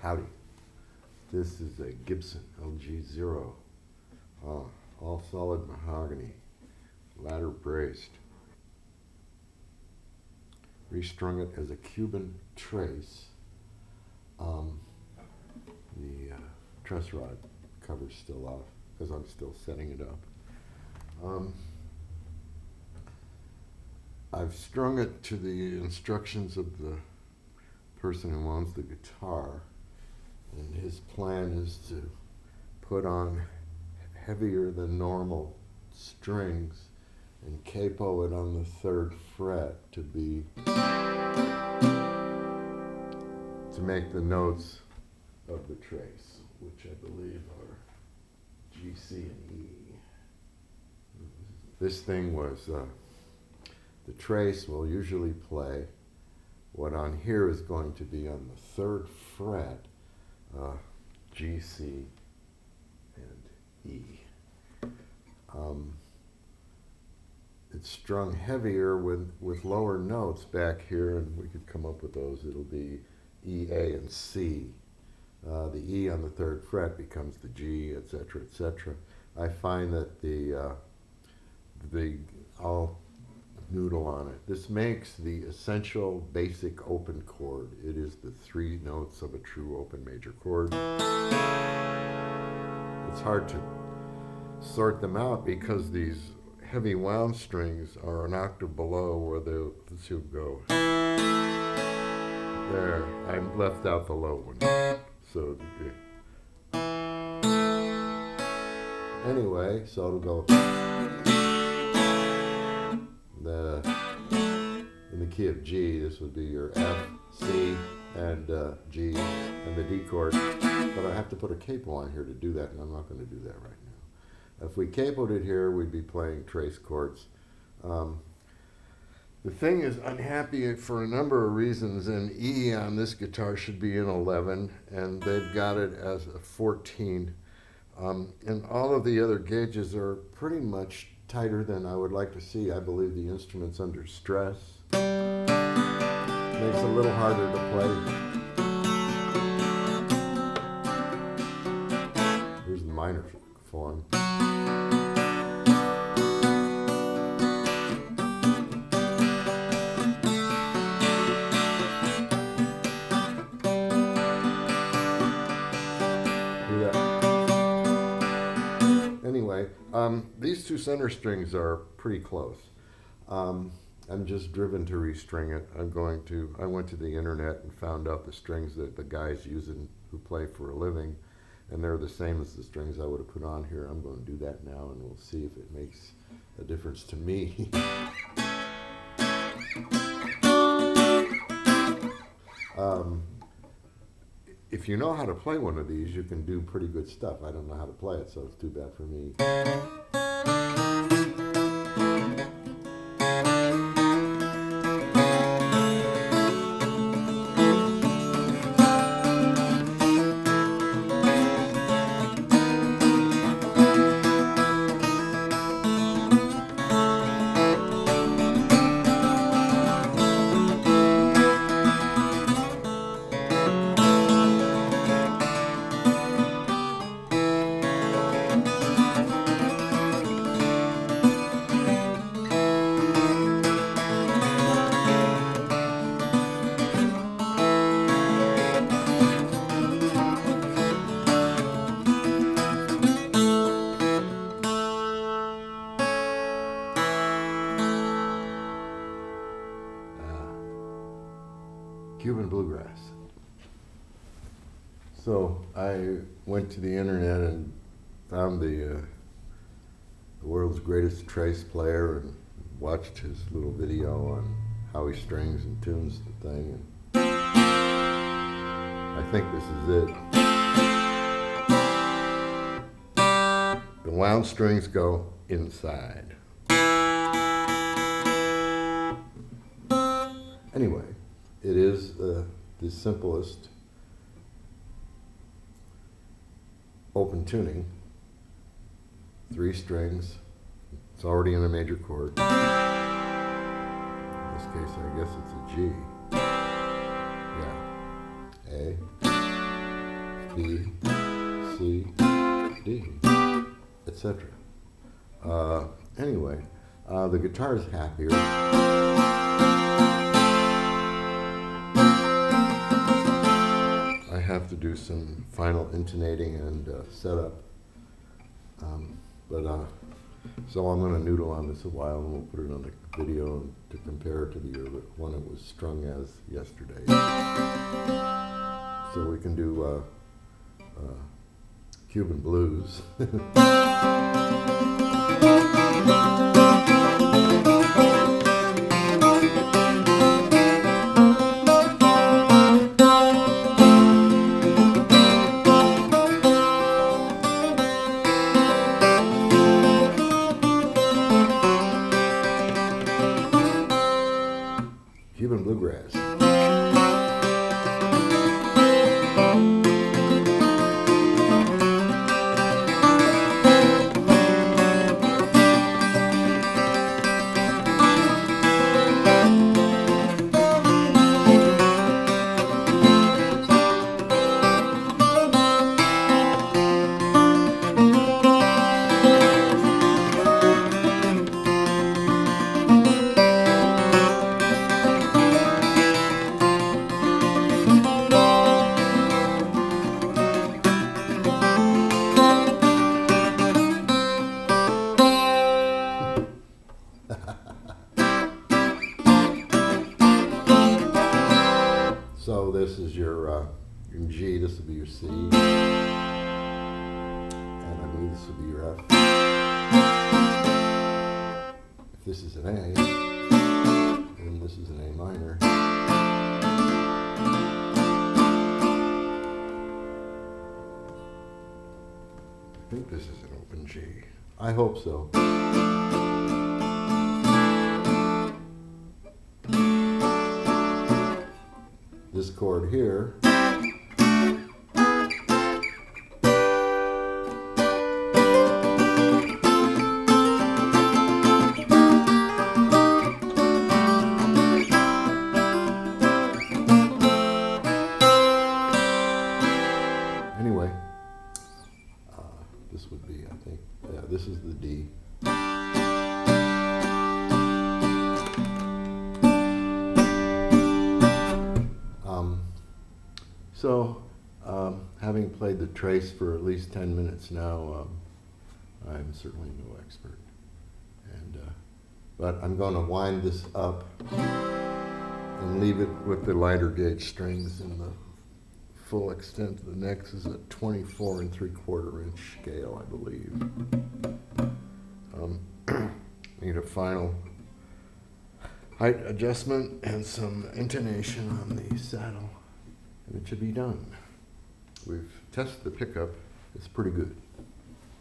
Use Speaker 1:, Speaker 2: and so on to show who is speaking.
Speaker 1: Howdy. This is a Gibson LG0, all solid mahogany, ladder braced. Restrung it as a Cuban trace. The truss rod cover's still off because I'm still setting it up. I've strung it to the instructions of the person who owns the guitar, and his plan is to put on heavier than normal strings and capo it on the 3rd fret to make the notes of the trace, which I believe are G, C, and E. This thing was, the trace will usually play what on here is going to be on the 3rd fret, G, C, and E. It's strung heavier with lower notes back here, and we could come up with those. It'll be E, A, and C. The E on the 3rd fret becomes the G, etc., etc. I find that I'll noodle on it. This makes the essential basic open chord. It is the 3 notes of a true open major chord. It's hard to sort them out because these heavy wound strings are an octave below where the two go. There, I left out the low one. So, anyway, so it'll go in the key of G. This would be your F, C, and G, and the D chord. But I have to put a capo on here to do that, and I'm not going to do that right now. If we capoed it here, we'd be playing trace chords. The thing is unhappy for a number of reasons, and E on this guitar should be an 11, and they've got it as a 14. And all of the other gauges are pretty much tighter than I would like to see. I believe the instrument's under stress. Makes it a little harder to play. Here's the minor form. Anyway, these 2 center strings are pretty close. I'm just driven to restring it. I went to the internet and found out the strings that the guys use who play for a living, and they're the same as the strings I would have put on here. I'm going to do that now, and we'll see if it makes a difference to me. If you know how to play one of these, you can do pretty good stuff. I don't know how to play it, so it's too bad for me. Cuban bluegrass. So I went to the internet and found the world's greatest trace player and watched his little video on how he strings and tunes the thing. And I think this is it. The wound strings go inside. Anyway, it is the simplest open tuning. 3 strings. It's already in a major chord. In this case, I guess it's a G. Yeah. A. B, C, D, etc. Anyway, the guitar is happier. I have to do some final intonating and setup. So I'm going to noodle on this a while, and we'll put it on the video to compare it to the one it was strung as yesterday. So we can do Cuban blues. Cuban bluegrass. So this is your G, this will be your C, and I believe this will be your F. If this is an A, then this is an A minor. I think this is an open G. I hope so. This chord here anyway, this would be, I think, yeah, this is the D. So, having played the trace for at least 10 minutes now, I'm certainly no expert. But I'm going to wind this up and leave it with the lighter gauge strings in the full extent. The next is a 24 3/4 inch scale, I believe. Need a final height adjustment and some intonation on the saddle, and it should be done. We've tested the pickup. It's pretty good.